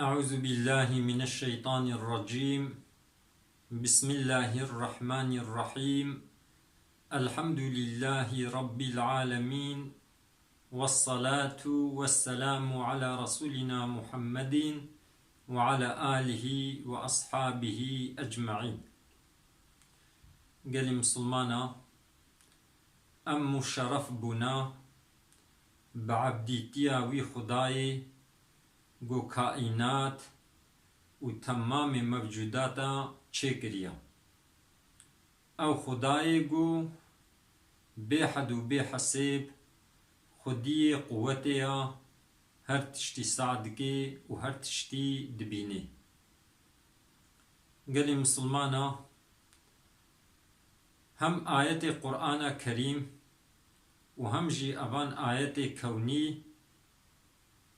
أعوذ بالله من الشيطان الرجيم. بسم الله الرحمن الرحيم. الحمد لله رب العالمين، والصلاة والسلام على رسولنا محمد وعلى آله وأصحابه أجمعين. قال مسلمانا أم شرف بنا بعبديتيا وي خداي گو کائنات و تمام موجوداتا چه کریا او خدای گو بے حد و بے حساب خودی قوتیا هر تشتی سعدکی و هر تشتی دبینی. قال مسلمانا هم آیت قرآن کریم و هم جی اوان آیت کونی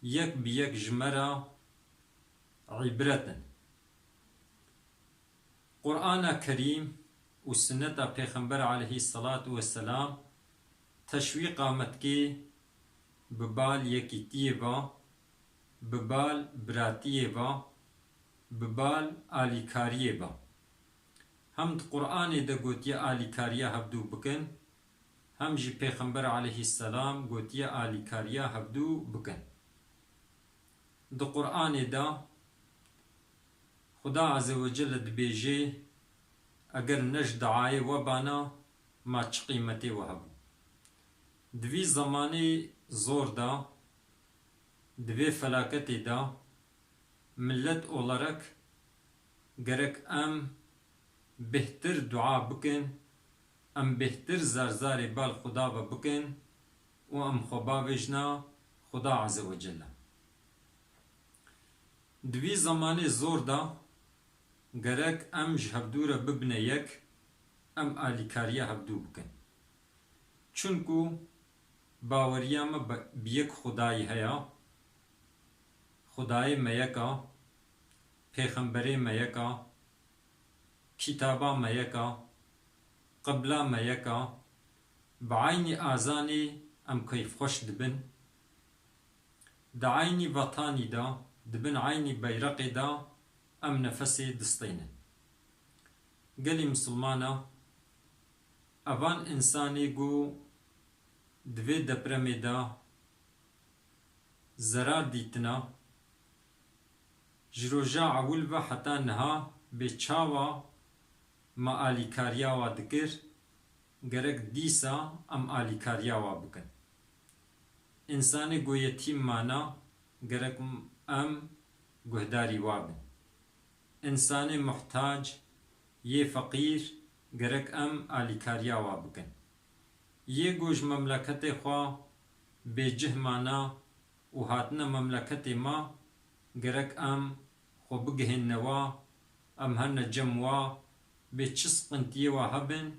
یک بیک جمرة عبرة. قرآن كريم والسنة پیغمبر عليه الصلاة والسلام تشويق متكي ببال يكيتيه با، ببال براتيه با، ببال آليكاريه با. هم قرآن دا قوتيا آليكاريه هبدو بكن، هم جي پیغمبر عليه السلام قوتيا آليكاريه هبدو بكن. د قرآن دا خدا عز وجل دبیجه اگر نش دعای وبانا ما چ قیمتی وهب دوی زمانی زور دا دوی فلاکت دا ملت olarak gerek ام بهتر دعا بکن، ام بهتر زرزار بال خدا بکن و ام خبا وجنا خدا عز وجل. دوی زمانی زور دا گرک ام جهبدو را ببنه یک ام آلیکاریه هبدو بکن، چونکو باوریام بیک خدای هیا، خدای میکا، پیغمبری میکا، کتابا میکا، قبلا میکا، بعین آزانی ام کیف خوش دبن، دعینی وطانی دا دبن عيني بيرقي دا ام نفسي دستين. قالي مسلمانا اوان انساني گو دوی دپرمي دا زرار ديتنا جروجا عول و حتى نها بچاوا ما آليكارياوا دكر گرك ديسا ام آليكارياوا بكن. انساني گو يتيم مانا گرك ام گهداری وابن. انسان محتاج یہ فقیر گرک ام آلیکاریا وابکن. یہ گوش مملکت خوا بے جہمانا و ہاتنا مملکت ما گرک ام خو بگہن نوا ام هن جموا بے چس قنتی وابن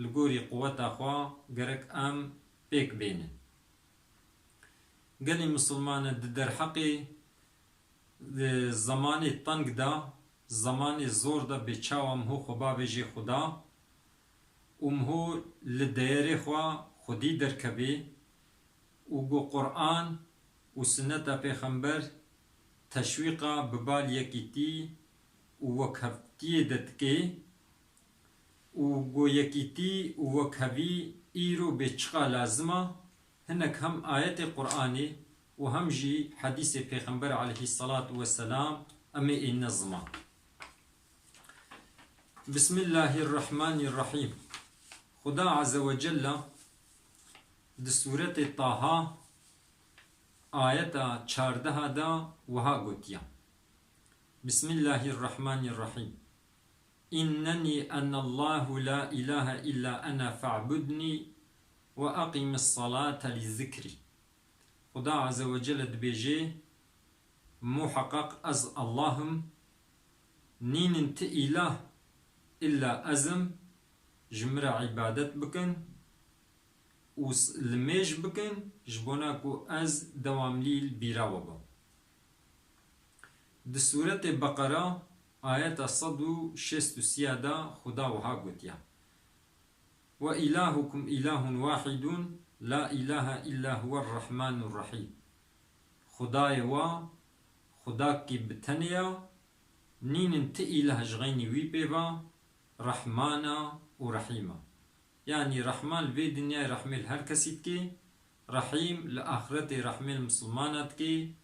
لگوری قوتا خوا گرک ام پیک بینن. گلی مسلمان در حقی زمانی تنگ دا زمانی زور دا بچاوم هو خبا بجی خدا هو لدیر خوا خودی در کبی و گو قرآن و سنت پیغمبر تشویقا ببال یکیتی و وکهفتی دتکی و گو یکیتی و وکهوی ایرو بچقا لازمه هنک هم آیت قرآنی وهم جي حديث پیغمبر عليه الصلاة والسلام أمي النظمة. بسم الله الرحمن الرحيم. خدا عز وجل دسورة طه آية 14 دا وها قوتيا. بسم الله الرحمن الرحيم. إنني أن الله لا إله إلا أنا فاعبدني وأقم الصلاة للذكر. خدا عز وجل دبيجي محقق از اللهم نين انت إله إلا أزم جمر عبادت بكن و لميج بكن جبوناكو از دوام ليل بيراوبا. د سورة بقرة آيات 163 خدا وها قوتيا وإلهكم إله واحد لا إله إلا هو الرحمن الرحيم. خدای وا خدا کی بتنیا نين تئيله جغيني وي بيبا رحمانا ورحيما. يعني رحمن في دنيا رحمل هر كسيت كي، رحيم لآخرت رحمل مسلمانات كي،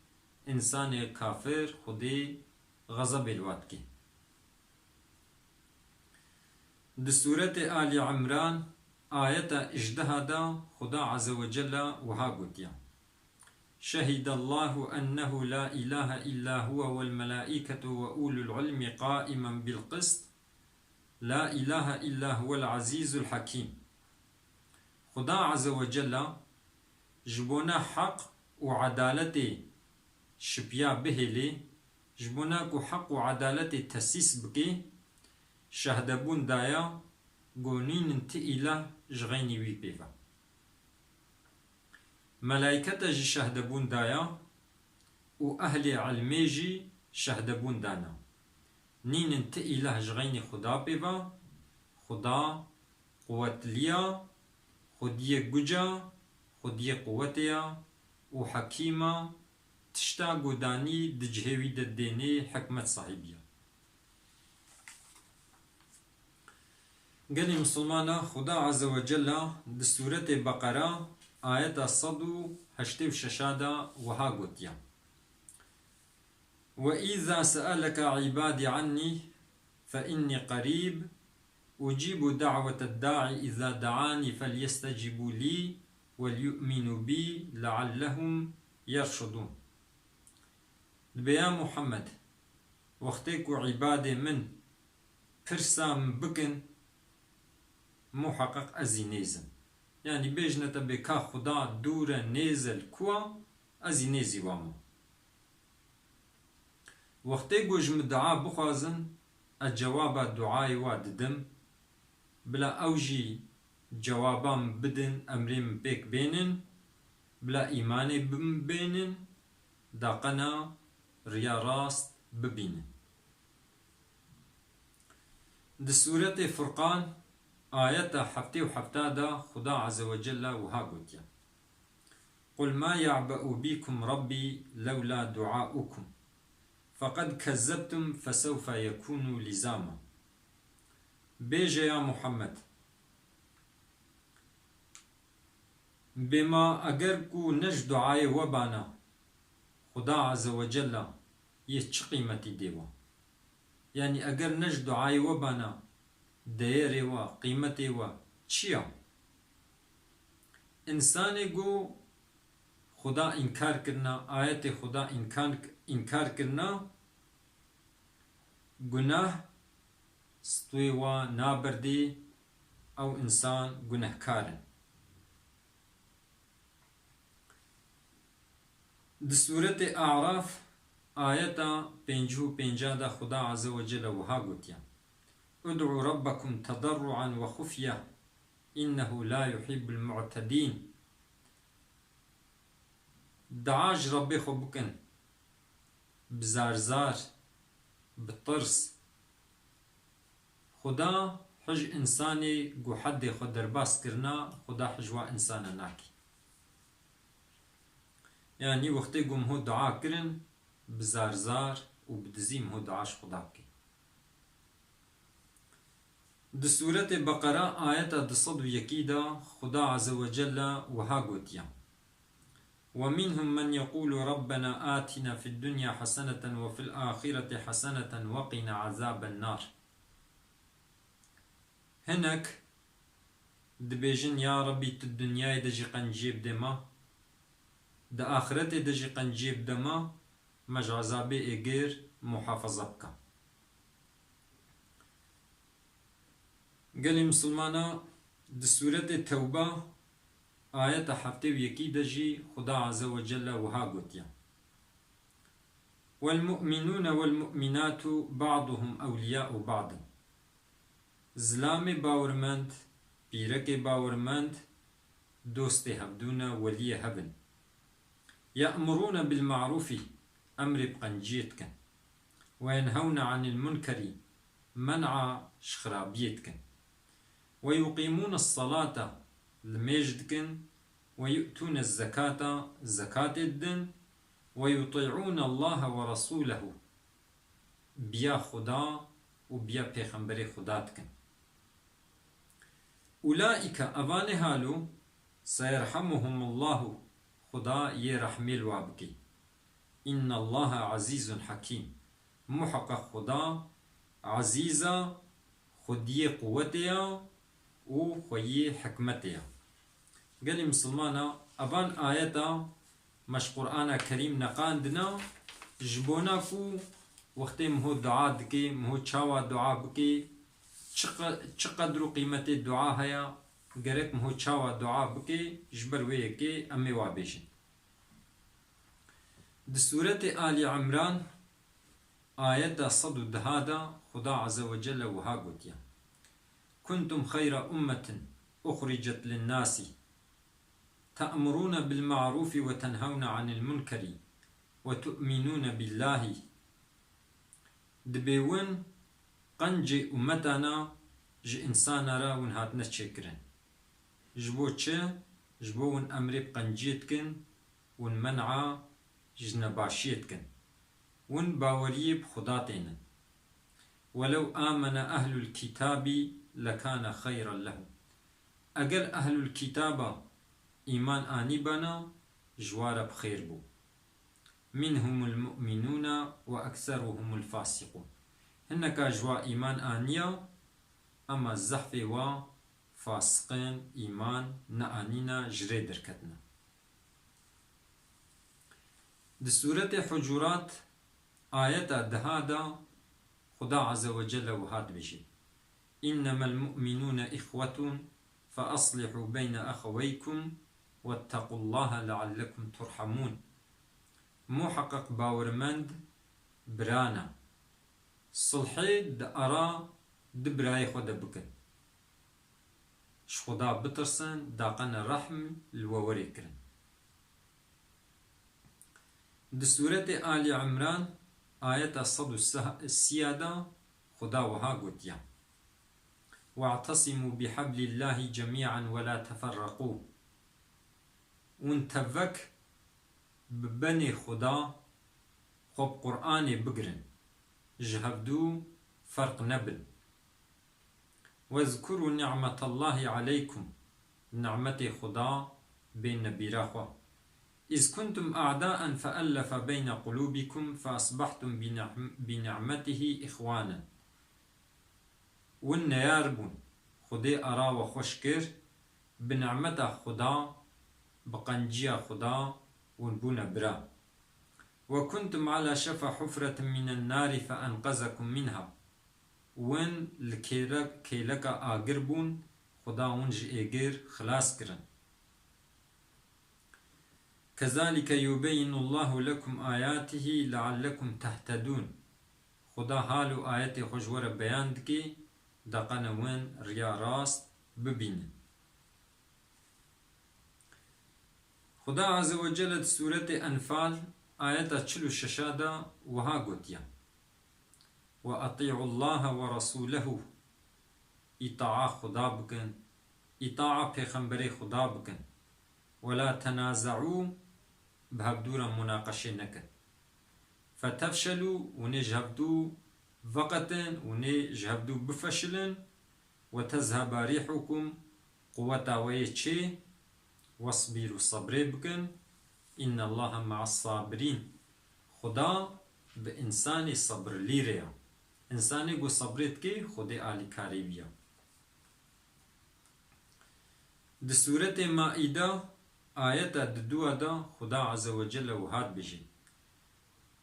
إنسان كافر خدي غضب الوات كي. دسورة آل عمران آية اجدهدا خدا عز وجل وها قتيا شهد الله أنه لا إله إلا هو والملائكة وأولو العلم قائما بالقسط لا إله إلا هو العزيز الحكيم. خدا عز وجل جبونا حق وعدالة شبيا بهلي جبونا كو حق وعدالة تسيس بكي شهدبون دايا قونين انت إله جغيني وي بيفا. ملائكة جي شهدبون دايا و أهل علمي جي شهدبون دانا نين انت إله جغيني خدا بيفا خدا قوة ليا خدية قجا خدية قوتيا و حكيمة تشتا قداني دجهوي دديني حكمة صاحبية. قال مسلمانا خدا عز وجل دستورة بقرة آية الصدو هشتو ششادة وها قتيا وإذا سألك عبادي عني فإني قريب أجيب دعوة الداعي إذا دعاني فليستجيبوا لي وليؤمنوا بي لعلهم يرشدون. البيا محمد وقتك عبادي من فرسام بكن محقق أزي نيزم. يعني بيجنة بكا خدا دور نيزل كوا أزي نيزي واما وقتك جمدعا بخوازن الجواب دعاي واددم بلا أوجي جوابام بدن أمرين بيك بينن بلا إيماني بينن داقنا ريا راست ببينن. دي سورة فرقان آية حفتي وحفتادا خدا عز وجل وها قلت قل ما يعبأ بكم ربي لولا دعاؤكم فقد كذبتم فسوف يكون لزاما. بيجي يا محمد بما أجركو نج دعاي وبانا خدا عز وجل يتش قيمتي ديوا. يعني أجر نج دعاي وبانا ديري و قيمتي و چيا إنساني جو خدا إنكار کرنا آيات خدا إنكار کرنا گناه ستوي و نابردي أو إنسان گناهكارن. دسورة أعراف آية 55 دا خدا عز وجل وها قتيا ادعوا ربكم تضرعا وخفية إنه لا يحب المعتدين. دعاج ربي خبكن بزارزار بطرس خدا حج إنساني قو حد خد درباس كرنا خدا حجوا إنسانا ناكي. يعني وقتي قوم هو دعا كرن بزارزار وبدزيم هو دعاش خدا كي. دي سورة بقرة آية دصد يكيدا خدا عز وجل وها قوتيا ومنهم من يقول ربنا آتنا في الدنيا حسنة وفي الآخرة حسنة وقنا عذاب النار. هناك دبيجن يا ربي الدنيا دجي قنجيب دما دا آخرت دجي قنجيب دما مج عذابي إيجير محافظة بك. قال مسلمانا دي سورة التوبة آية حفتي ويكي دجي خدا عز وجل وها قتيا والمؤمنون والمؤمنات بعضهم أولياء بعض. زلام باورمند بيرك باورمند دوستي هبدون ولي هبن يأمرون بالمعروف أمر بقنجيتكن وينهون عن المنكر منع شخرابيتكن ويقيمون الصلاة المجدكن ويؤتون الزكاة زكاة الدن ويطيعون الله ورسوله بيا خدا وبيا پیغمبر خدا دكن أولئك أبان هالو سيرحمهم الله خدا يرحمي الوابكي إن الله عزيز حكيم محقق خدا عزيزة خدي قوتها وخوي حكمتها. قال مسلمانا أبان آياتا مش قرآن كريم نقاندنا جبونا كو وقت مهو دعاء دكي مهو تشاوى دعاء بكي چقدر قيمة الدعاء هيا قريك مهو تشاوى دعاء بكي جبر ويكي أمي وابيشن. دسورة آل عمران آيات صد دهادا خدا عز وجل وها قوتيا كنتم خير أمة أخرجت للناس تأمرون بالمعروف وتنهون عن المنكر وتؤمنون بالله دبيون قنج أمتنا ج إنسان راون هات نتشكرن جبو تشه جبون أمري بقنجيتكن ون منع جنباشيتكن ون باوري بخداتين ولو آمن أهل الكتاب لكان خيرا لهم أقل أهل الكتاب إيمان آني بنا جوار بخير بو منهم المؤمنون وأكثرهم الفاسقون هناك جوا إيمان آنيا أما الزحف و فاسقين إيمان نآنينا جري دركتنا. دسورة حجرات آيات دهادا خدا عز وجل وهاد بشي إنما المؤمنون إخوة فأصلحوا بين أخويكم واتقوا الله لعلكم ترحمون. محقق باورمند برانا صلحي دأرا دبراي خدا بكن شخدا بترسن داقن رحم الووري كرن. دسورة آل عمران آيات الصد السيادة خدا وها قوتيا واعتصموا بحبل الله جميعا ولا تفرقوا وانتفك ببني خدا خب قرآن بقرن جهبدو فرق نبل واذكروا نعمة الله عليكم نعمة خدا بين نبيراخوا إذ كنتم أعداء فألف بين قلوبكم فأصبحتم بنعمته إخوانا والنياربون خدي أرا وخشكر بنعمة خدا بقنجيا خدا ونبونا برا وكنتم على شفا حفرة من النار فأنقذكم منها وين الكيلك آقربون خدا ونج إيقر خلاص كرن كذلك يبين الله لكم آياته لعلكم تهتدون خدا حالو آيات خجور بيان دكي دقنا وين ريا راست ببين. خدا عز وجل سورة أنفال آيات تشلو الششادة وها قوتيا وأطيعوا الله ورسوله إطاعة خدا بكن إطاعة پیغمبر خدا بكن ولا تنازعوا بهبدورا مناقشة نكن فتفشلوا ونجهبدوا فقطا ونجهبدوا بفشل وتذهب ريحكم قوة ويتشي واصبروا صبري بكن إن الله مع الصابرين خدا بإنسان صبر ليريا إنساني قو صبرت كي خدي آلي كاريبيا. دي سورة مائدة آيات الدوا دا خدا عز وجل وهاد بجي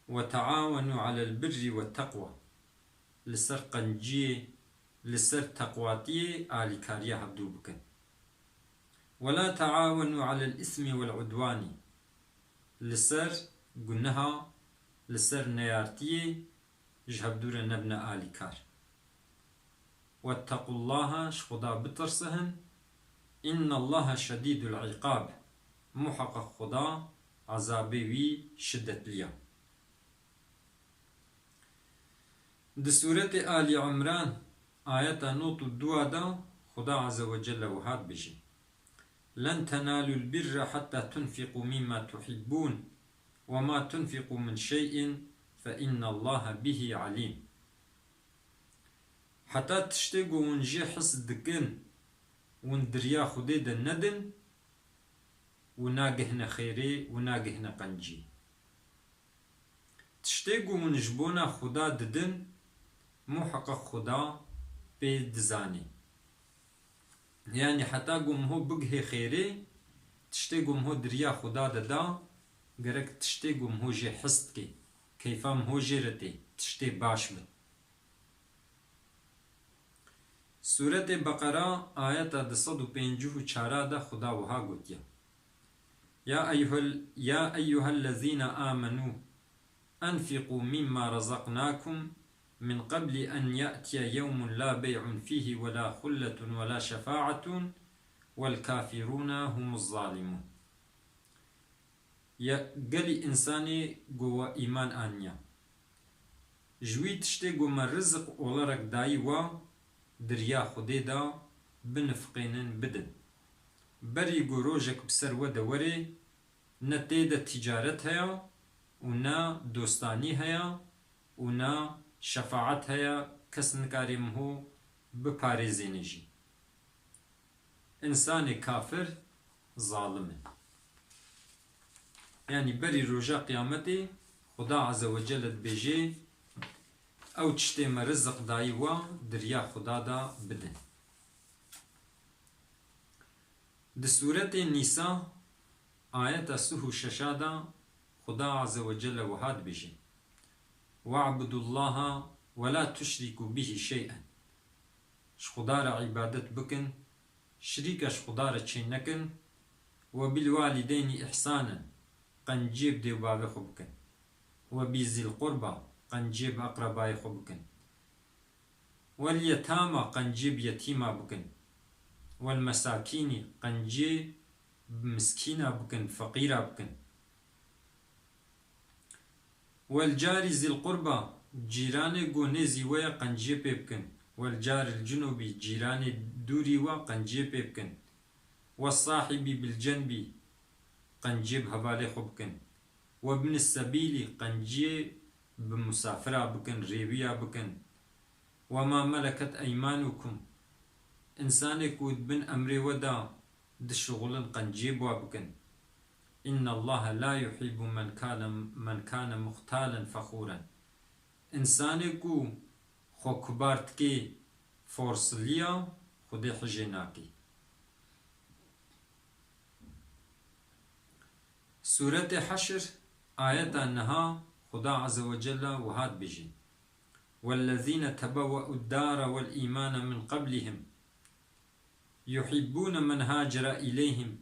وتعاونوا على البر والتقوى لسر قنجي لسر تقواتي آلي كاريا هبدو بكن ولا تعاونوا على الإثم والعدوان لسر قنها لسر نيارتي جهبدور نبنا آلي كار واتقوا الله شخدا بترسهن إن الله شديد العقاب محقق خدا عذابي وي شدت ليا. دي سورة آل عمران آيات نوت الدوا دا خدا عز وجل وهاد بجي لن تنالوا البر حتى تنفقوا مما تحبون وما تنفقوا من شيء فإن الله به عليم. حتى تشتيقوا ونجي حس دكن وندريا خدي ندن وناقهنا خيري وناقهنا قنجي. تشتيقوا ونجبونا خدا ددن مو حقق خدا بيد زاني، يعني حتى قوم هو بقه خيري تشتيقوا هو دريا خدا ددا قرق تشتيقوا هو جي حستكي كيفام هو جيرتي تشتي باش بن. سورة بقرة آيات 254 دا خدا وها قوتيا يا أيها الذين آمنوا أنفقوا مما رزقناكم من قبل أن يأتي يوم لا بيع فيه ولا خلة ولا شفاعة والكافرون هم الظالمون. يا قلي إنساني قوة إيمان آنيا جوي تشتي قوة الرزق ولرك دايوا دريا خدي دا بنفقين بدن بري قروجك بسر ودوري نتيدا تجارتها ونا دوستانيها ونا شفاعتها كسنكاري مهو بپاريزينيجي. إنسان كافر ظالم، يعني بري روجا قيامتي خدا عز وجل بيجي او تشتي مرزق دايوا دريا خدا دا بدن. دسورة النساء آيات سهو ششادا خدا عز وجل وهاد بيجي واعبدوا الله ولا تشركوا به شيئا. شخدار عبادت بكن شريك شخدار تشينكن وبالوالدين إحسانا قنجيب دي بابي خبكن وبذي القربى قنجيب أقرباي خبكن واليتامى قنجيب يتيما بكن والمساكين قنجيب مسكينة بكن فقيرة بكن والجار ذي القربى جيراني قونيزي ويا قنجيب بكن والجار الجنوبي جيراني دوري وقنجيب بكن والصاحب بالجنب قنجيب هبالي خبكن وابن السبيل قنجيب بمسافرة بكن ريبيا بكن وما ملكت أيمانكم إنساني كود بن أمري ودا دشغل قنجيب وابكن إن الله لا يحب من كان مختالا فخورا. إنساني كو خو كبارتكي فورسليا خدي حجيناكي. سورة حشر آيات أنها خدا عز وجل وهاد بيجي والذين تبوأوا الدار والإيمان من قبلهم يحبون من هاجر إليهم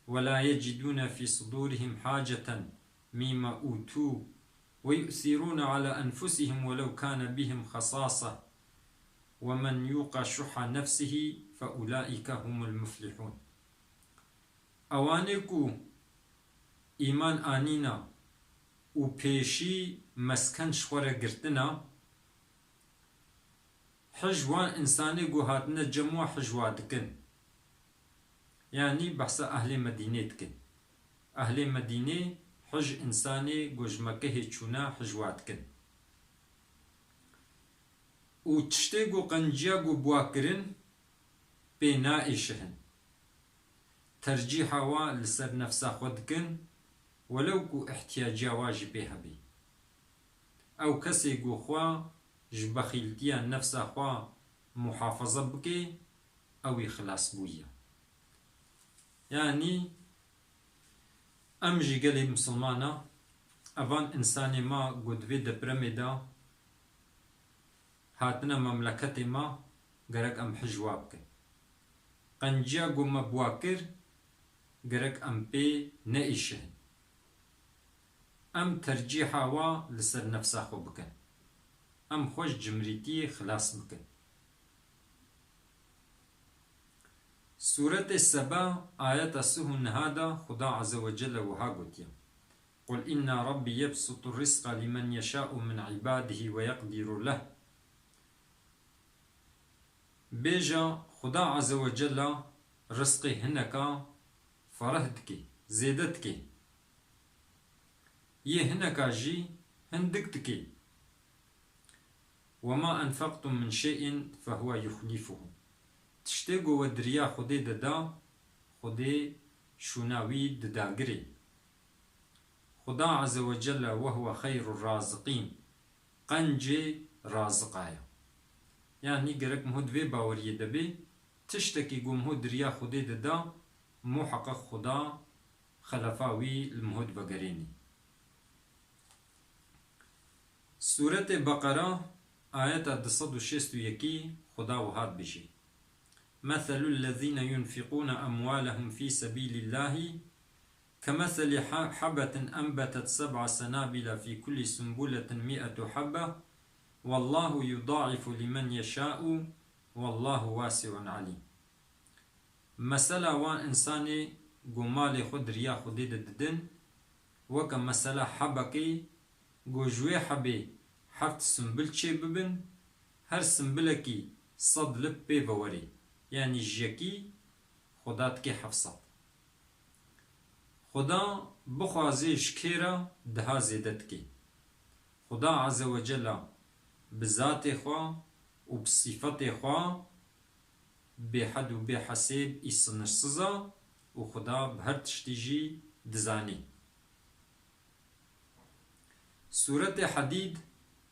ولا يجدون في صدورهم حاجة مما أوتوا ويؤثرون على أنفسهم ولو كان بهم خصاصة ومن يوق شح نفسه فأولئك هم المفلحون. أوانيكو إيمان آنينا و پیشی مسکن شوره گرتنا حجوان انسانی گو هاتنا جموع حجوا دکن، يعني بحث أهل مدينة دكن. أهل مدينة حج إنساني گوجمكه چونا حجوات كن و تشتيگو قنجياگو بواكرن بينا إيشهن ترجيحا وا لسر نفسا خود كن ولو كو احتياجا واجبها بي او كسي گو خوا جبخيلتيا نفسا خوا محافظة بكي او إخلاص بويا. يعني امجي قلي مسلمانا اوان انساني ما قدوي دبرمي دا هاتنا مملكتي ما قرق ام حجوابك قنجيا قم بواكر قرق ام بي نئيشهن ام ترجيحا وا لسر نفسا خو بكن ام خوش جمريتي خلاص بكن. سورة السبا آيات السهن هذا خدا عز وجل وها قتيا قل إن ربي يبسط الرزق لمن يشاء من عباده ويقدر له. بيجا خدا عز وجل رزقي هنكا فرهدك زيدتك هنكا جي هندك تكي وما أنفقتم من شيء فهو يخلفه تشتيقو ودريا خدي ددا خدي شناوي دداقري خدا عز وجل وهو خير الرازقين قنجي رازقايا يعني قرق مهود في باوري دبي تشتكي قو مهود دريا خدي ددا محقق خدا خلفاوي المهود بقريني. سورة بقرة آيات 261 خدا وهاد بشي مثل الذين ينفقون أموالهم في سبيل الله كمثل حبة أنبتت 7 سنابل في كل سنبلة 100 حبة والله يضاعف لمن يشاء والله واسع عليم. مثلا وان إنساني قمالي خد ريا خديد الددن وكم مثلا حبكي قوجوي حبي حفت سنبل چه ببن هر سنبلكي صد لب بيفوري يعني جيكي خدات كي حفصت خدا بخوازي شكيرا دها زيدتكي خدا عز وجل بذات خوا وبصفات خوا بحد وبحساب يصنشسزا وخدا بهر تشتيجي دزاني. سورة حديد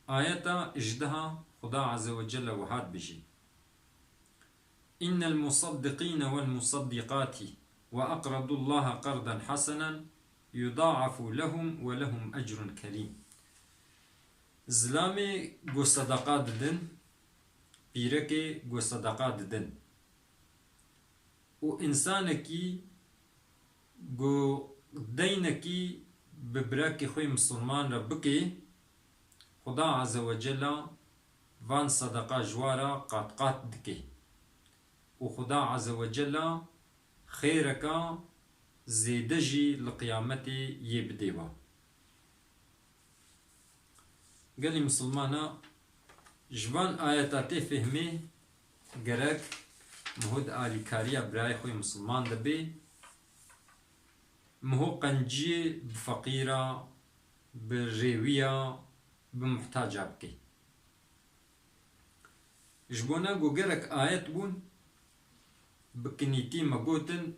آيات اجدها خدا عز وجل وهاد بجي إن المصدقين والمصدقات وأقرضوا الله قرضا حسنا يضاعف لهم ولهم أجر كريم. زلامي قو صدقات دن بيركي قو صدقات دن و إنسانكي قو دينكي ببراكي خوي مسلمان ربكي خدا عز وجل وان صدقا جوارا قات دكي وخدا عز وجل خيرك زيدجي لقيامتي يبديوا. قال مسلمانا جبان آياتاتي فهمي قرق مهود آلي كاريا براي خوي مسلمان دبي مهو قنجي بفقيرة بريوية بمحتاجة بكي جبونا قو قرق آيات بون بكنيتي مقوتن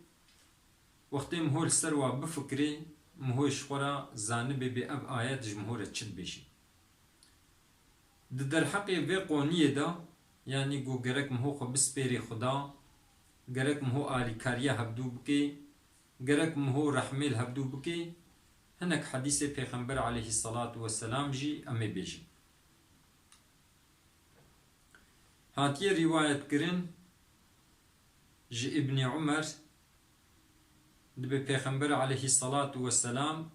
وقتي مهو السروة بفكري مهو شخورا زانبي بأب آيات جمهورة تشد بيشي در حقي في قونية دا يعني قو قرق مهو خبس بيري خدا قرق مهو آلي كاريا هبدو بكي قرق مهو رحميل هبدو بكي هناك حديث پیغمبر عليه الصلاة والسلام جي أمي بيجي هاتي رواية كرن جي ابن عمر دبي پیغمبر عليه الصلاة والسلام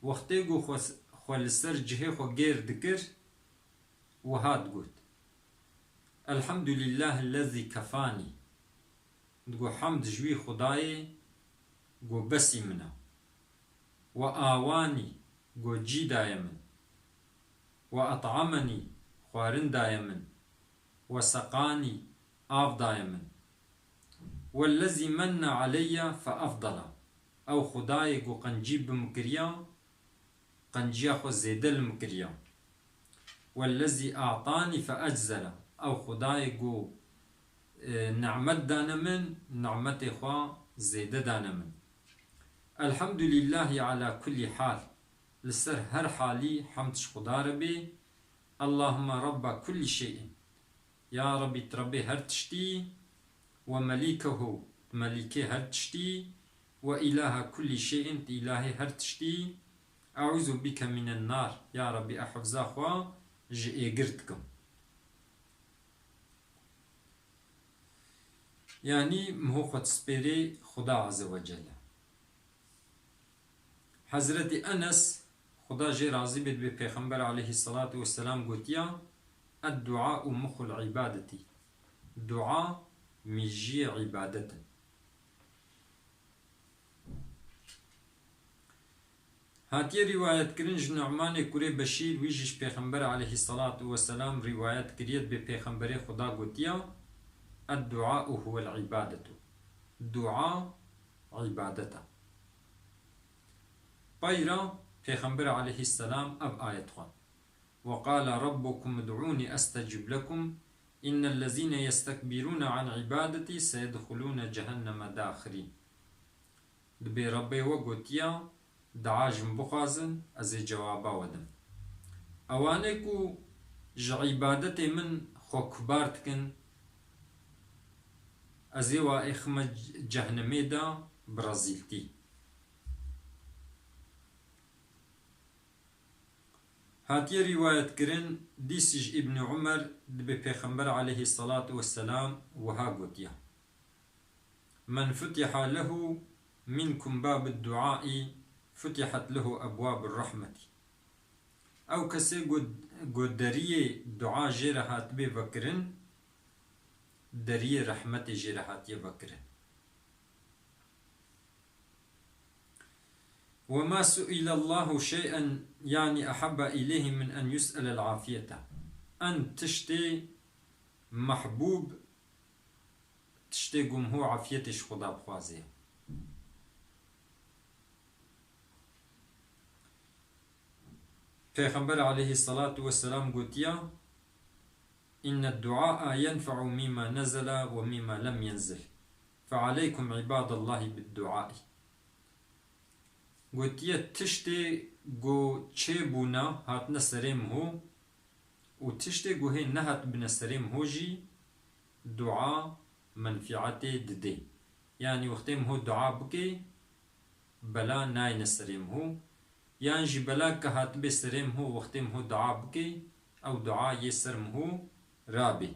وقتي قو خوالسر جهي خو غير دكر وهاد قلت الحمد لله الذي كفاني دقو حمد جوي خداي قو بسي منا وآواني قو جي دايمن وأطعمني خوارن دايمن وسقاني آف دايمن والذي من علي فأفضل أو خداي قو قنجيب بمكريا قنجيا خو زيدل مكريا والذي أعطاني فأجزل أو خداي قو نعمت دانمن نعمت خوا زيد دانمن الحمد لله على كل حال لسر هر حالي حمدش خدا ربي اللهم رب كل شيء يا ربي تربي هر تشتي ومليكه مليكي هر تشتي وإله كل شيء إلهي هر تشتي أعوذ بك من النار يا ربي أحفظا خوا جئي قرتكم يعني مهو خد سبيري خدا عز وجل. حضرت أنس خدا جي رازي بيد بيغمبر عليه الصلاة والسلام قوتيا الدعاء مخ العبادة دعاء ميجي عبادة. هاتي رواية كرنج نعمان كوري بشير ويجيش بيغمبر عليه الصلاة والسلام رواية كريت بيغمبر خدا قوتيا الدعاء هو العبادة دعاء عبادته بايرا پیغمبر علیه السلام اب آیت خوان وقال ربكم ادعوني استجب لكم ان الذين يستكبرون عن عبادتي سيدخلون جهنم داخرين. دبي ربي وقوتيا دعاجم بخازن ازي جوابا ودم اوانيكو عبادتي من خو كبارتكن ازي واخم جهنمي دا برازيلتي. هاتي رواية كرن ديسج ابن عمر دبي پیغمبر عليه الصلاة والسلام وها قوتيا من فتح له منكم باب الدعاء فتحت له أبواب الرحمة. او كسي قد دريه دعاء جيرهات بي بكرن دريه رحمة جيرهات يبكرن. وما سئل الله شيئا يعني أحب إليه من أن يسأل العافية. أن تشتي محبوب تشتي قمهو عافيتش خدا بخوازيه. پیغمبر عليه الصلاة والسلام قلتيا إن الدعاء ينفع مما نزل ومما لم ينزل فعليكم عباد الله بالدعاء. قلتيا تشتي قو چه بونا هات نسرم هو و تشتي قو هي نهات بنسرم هو جي دعاء منفعته ددي. يعني وقتهم هو دعاء بكي بلا ناي نسرم هو يعني جي بلا كهات بسرم هو وقتهم هو دعاء بكي او دعاء يسرم هو رابي.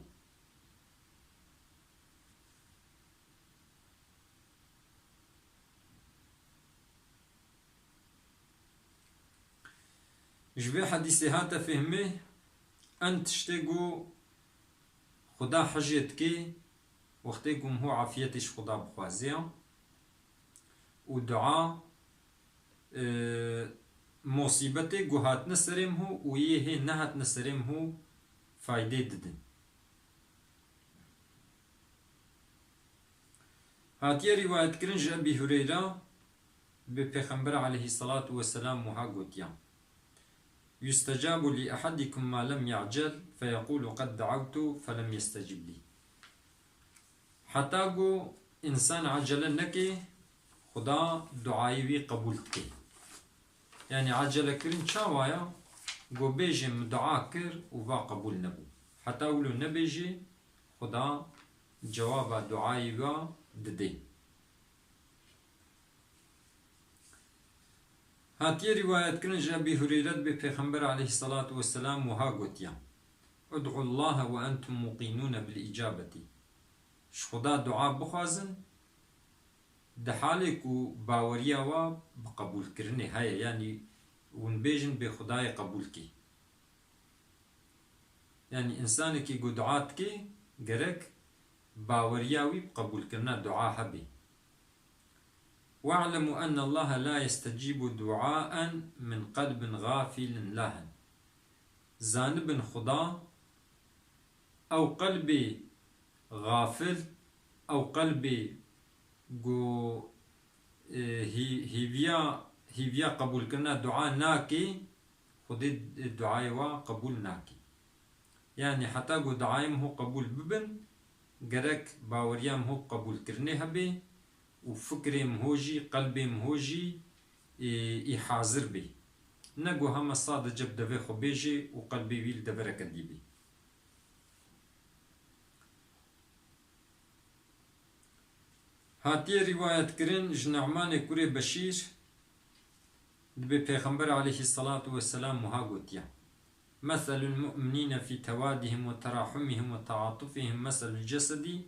جبه حديثي هاتا فهمه أن تشتغو خدا حجيت كي وقتكم هو عافيتش خدا بخوازيا ودعاء مصيبتي قهات نسرم هو ويه نهات نسرم هو فايدة ددن. هاتي رواية كرنج أبي هريرة بپیغمبر عليه الصلاة والسلام وها قوتيا يستجاب لأحدكم ما لم يعجل فيقول قد دعوت فلم يستجب لي. حتى قو إنسان عجل نكي خدا دعائي قبولتك. يعني عجل كرين شاوايا قو بيجي مدعا كر وفا قبول نبو حتى ولو نبيجي خدا جواب دعائي ددي. هاتي رواية كرنج أبي هريرة بپیغمبر عليه الصلاة والسلام وها قوتيا ادعوا الله وأنتم موقنون بالإجابة. شخدا دعاء بخوازن دحالك باوريا و بقبول كرني هاي يعني ونبيجن بخداي قبولكي. يعني إنسانك دعاتك جرك باورياوي بقبول كرنا دعاء هبي. واعلموا أن الله لا يستجيب دعاء من قلب غافل لاهن. زانب خدا أو قلبي غافل أو قلبي جو هيفيا قبول كرنا دعاء ناكي خدي الدعاء وقبول ناكي. يعني حتى جو دعاء هو قبول ببن جرك باوريام هو قبول كرني هبي وفكري مهوجي قلبي مهوجي حاضر بي نقو هم الصاد جب دفي خو بيجي وقلبي ويل دفرك ديبي. هاتي رواية كرين جنعمان كوري بشير دبي پیغمبر عليه الصلاة والسلام وهاقوتيا مثل المؤمنين في توادهم وتراحمهم وتعاطفهم مثل الجسد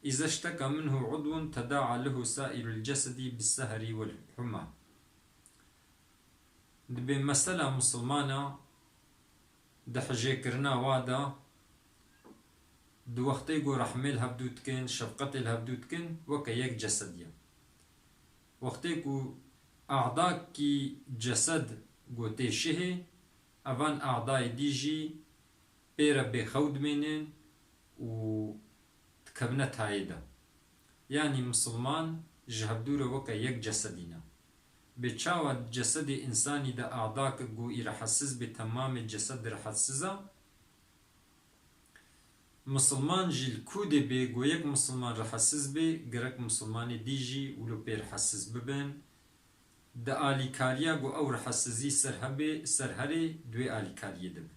إذا اشتكى منه عضو تداعى له سائر الجسد بالسهر والحمى. دبي مسألة مسلمانة دحجي كرنا وادا دو وقتي قو رحمل هبدوت كن شفقت الهبدوت كن وكا يك جسديا وقتي قو أعضاء كي جسد قو تيشه أفان أعضاء ديجي بيرا بخود منين و كبنت هايدا. يعني مسلمان جهبدورة وكا يك جسدنا بچاوە جەسەدی ئینسانی دا ئاعداکە گو ئیرەحەسز بێ تەمامێ جەسەد رەحەسزە مسلمان جیل کودێ بێ گو یەک مسلمان رەحەسز بێ گەرەک مسلمانی دیژی ولو پێ رەحەسز ببن دا ئالیکاریە گو ئەو رەحەسزی سەر هەرێ دوێ ئالیکاریە دەبێ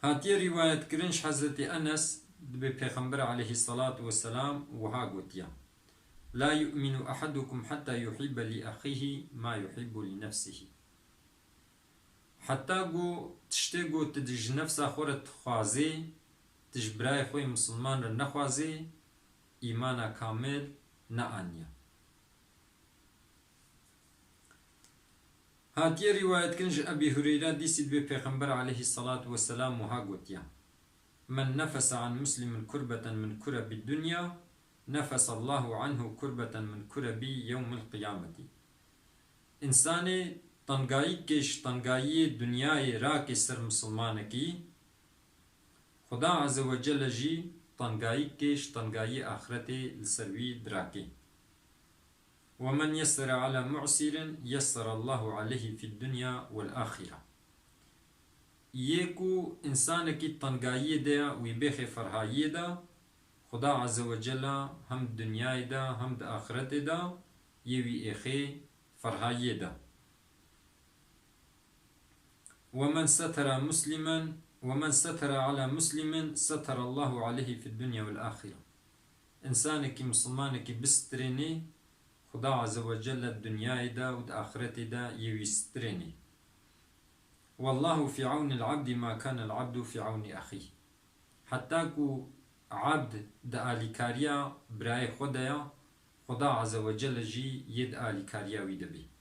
هاتیە ریوایەتکردنش حەزرەتی ئەنەس دبێ پێغەمبەر عەلەیهی سەڵات وەسەلام وها گوتیە لا يؤمن أحدكم حتى يحب لأخيه ما يحب لنفسه حتى قو تشتي قو تدج نفسه خورة خوازي تج براي خوي مسلمان نخوازي إيمانا كامل نأنيا هاتية رواية كنج أبي هريرة ديسيد ببيغمبر عليه الصلاة والسلام وها قوتيا من نفس عن مسلم كربة من كرب الدنيا نفس الله عنه كربة من كرب يوم القيامة إنساني تنگایی کش تنگایی دنیای راک سر مسلمان کی خدا عز و جل جی تنگایی کش تنگایی آخرت لسروی دراکی ومن يسر على معسر يسر الله عليه في الدنيا والآخرة يكو إنسان کی تنگایی ده ويبخ فرهایی ده خدا عز و جل هم دنیای ده هم د آخرت ده يوي اخي فرهایی ده ومن ستر على مسلم ستر الله عليه في الدنيا والآخرة إنسانك مسلمانك بستريني خدا عز وجل الدنيا دا والآخرة دا يستريني والله في عون العبد ما كان العبد في عون أخيه حتى كو عبد دا آليكاريا براي خدا عز وجل جي يد آليكاريا ويدبي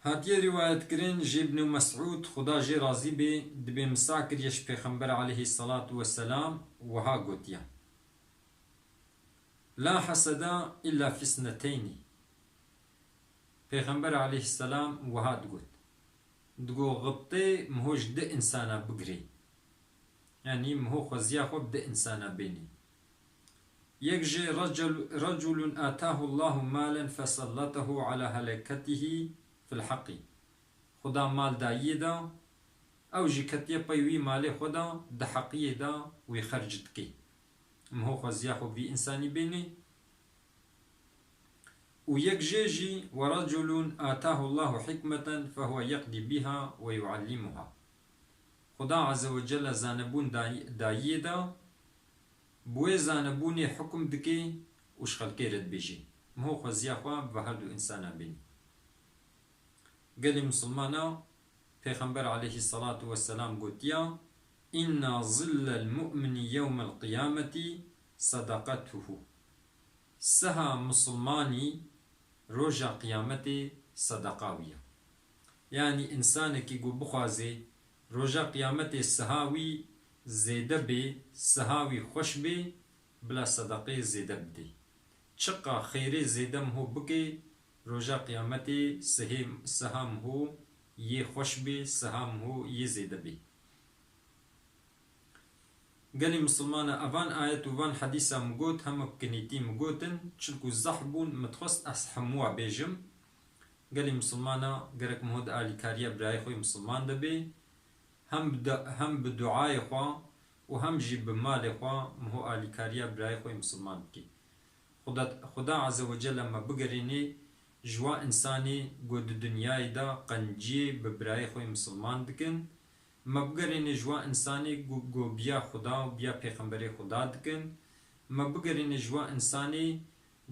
هاتیه روایت کرن جی ابن مسعود خدا جی راضی بی دبی مساکر یش پیغمبر علیه الصلاة والسلام وها گوتیا لا حسد إلا في اثنتين پیغمبر علیه السلام وها دگو غبطه مهوش ده انسانا بگری يعني مهو خوزیا خوب ده انسانا بینی یک جی رجل آتاه الله مالا فسلطه على هلكته في الحق خدا مال دایه دا او جی کتیه پیوی مال خدا ده حقیه دا وی خرجت کی مهو خوزیا خوب وی انسانی بینی و یک جی ورجل آتاه الله حكمة فهو يقضي بها ويعلمها خدا عز وجل زانبون دایه دا بوی زانبون حکم دکی وش خلقیرت بیجی مهو خوزیا خوب و هر دو انسانا بینی قال مسلمانا پیغمبر عليه الصلاة والسلام قوتيا إن ظل المؤمن يوم القيامة صدقته سها مسلماني روجا قيامتي صدقاوية يعني إنسانك يقول بخوازي روجا قيامتي سهاوي زيده بي سهاوي خوش بي بلا صدقي زيده بدي شقا خيري زيده مهو بكي روجا قیامتی سهام هو یه خوش بی سهام هو یه زیده بی قال مسلمان اوان آیت وان حدیثا مگوت هم بکنیتی مگوتن چلکو زحبون متخص اسحموا بیجم قال مسلمان گرک مهود آلی کاریا برای خوی مسلمان دبی هم بدعای خوا و هم جی بمال خوا مهو آلی کاریا برای خوی مسلمان بکی خدا عز وجل ما بگرینی جوا انسانی گود دنیای دا قنجی ببرای خوی مسلمان دکن مبگرین جوا انسانی گو بیا خدا و بیا پیغمبر خدا دکن مبگرین جوا انسانی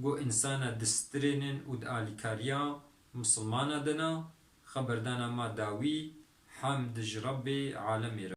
گو انسان دسترینن و دالیکاریا مسلمان دنا خبردانا ما داوی حمد جرب عالمی